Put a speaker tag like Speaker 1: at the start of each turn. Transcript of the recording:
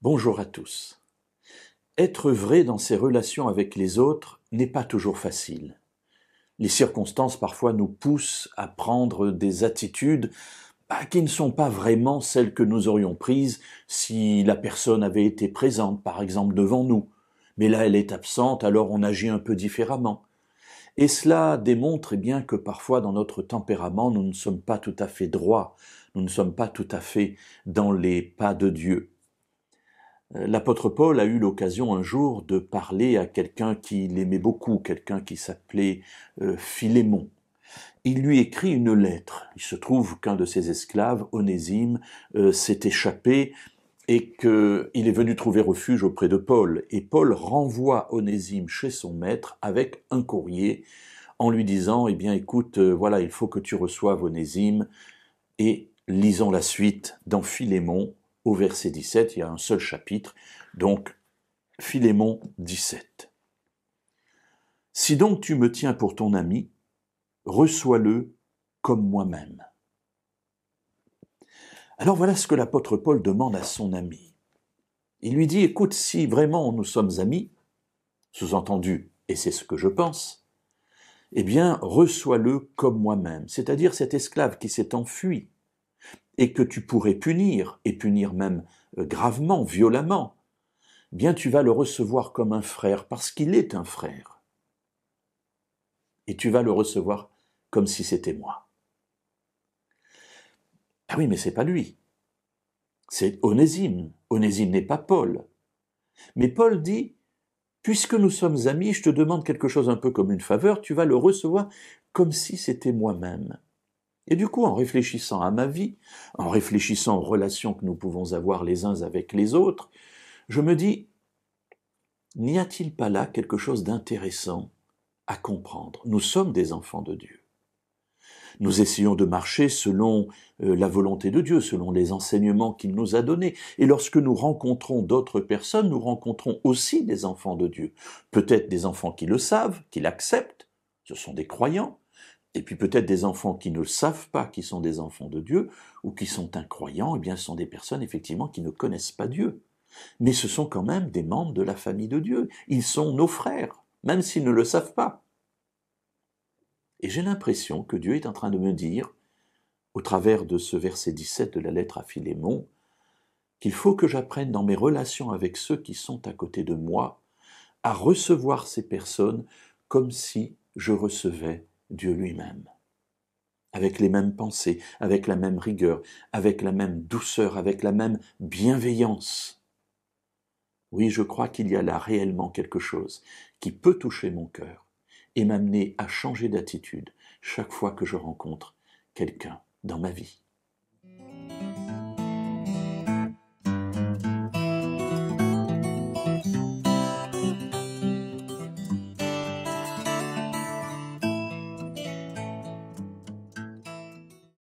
Speaker 1: Bonjour à tous. Être vrai dans ses relations avec les autres n'est pas toujours facile. Les circonstances parfois nous poussent à prendre des attitudes qui ne sont pas vraiment celles que nous aurions prises si la personne avait été présente, par exemple, devant nous. Mais là, elle est absente, alors on agit un peu différemment. Et cela démontre bien que parfois dans notre tempérament, nous ne sommes pas tout à fait droits, nous ne sommes pas tout à fait dans les pas de Dieu. L'apôtre Paul a eu l'occasion un jour de parler à quelqu'un qu'il aimait beaucoup, quelqu'un qui s'appelait Philémon. Il lui écrit une lettre. Il se trouve qu'un de ses esclaves, Onésime, s'est échappé et qu'il est venu trouver refuge auprès de Paul. Et Paul renvoie Onésime chez son maître avec un courrier en lui disant, eh bien écoute, voilà, il faut que tu reçoives Onésime. Et lisons la suite dans Philémon, au verset 17, il y a un seul chapitre, donc Philémon 17. Si donc tu me tiens pour ton ami, reçois-le comme moi-même. Alors voilà ce que l'apôtre Paul demande à son ami. Il lui dit, écoute, si vraiment nous sommes amis, sous-entendu, et c'est ce que je pense, eh bien, reçois-le comme moi-même, c'est-à-dire cet esclave qui s'est enfui, et que tu pourrais punir, et punir même gravement, violemment, bien tu vas le recevoir comme un frère, parce qu'il est un frère. Et tu vas le recevoir comme si c'était moi. Ah oui, mais c'est pas lui. C'est Onésime. Onésime n'est pas Paul. Mais Paul dit, puisque nous sommes amis, je te demande quelque chose un peu comme une faveur, tu vas le recevoir comme si c'était moi-même. Et du coup, en réfléchissant à ma vie, en réfléchissant aux relations que nous pouvons avoir les uns avec les autres, je me dis, n'y a-t-il pas là quelque chose d'intéressant à comprendre? Nous sommes des enfants de Dieu. Nous essayons de marcher selon la volonté de Dieu, selon les enseignements qu'il nous a donnés. Et lorsque nous rencontrons d'autres personnes, nous rencontrons aussi des enfants de Dieu. Peut-être des enfants qui le savent, qui l'acceptent, ce sont des croyants. Et puis peut-être des enfants qui ne le savent pas, qui sont des enfants de Dieu, ou qui sont incroyants, eh bien ce sont des personnes effectivement qui ne connaissent pas Dieu. Mais ce sont quand même des membres de la famille de Dieu. Ils sont nos frères, même s'ils ne le savent pas. Et j'ai l'impression que Dieu est en train de me dire, au travers de ce verset 17 de la lettre à Philémon, qu'il faut que j'apprenne dans mes relations avec ceux qui sont à côté de moi à recevoir ces personnes comme si je recevais Dieu lui-même. Avec les mêmes pensées, avec la même rigueur, avec la même douceur, avec la même bienveillance. Oui, je crois qu'il y a là réellement quelque chose qui peut toucher mon cœur et m'amener à changer d'attitude chaque fois que je rencontre quelqu'un dans ma vie.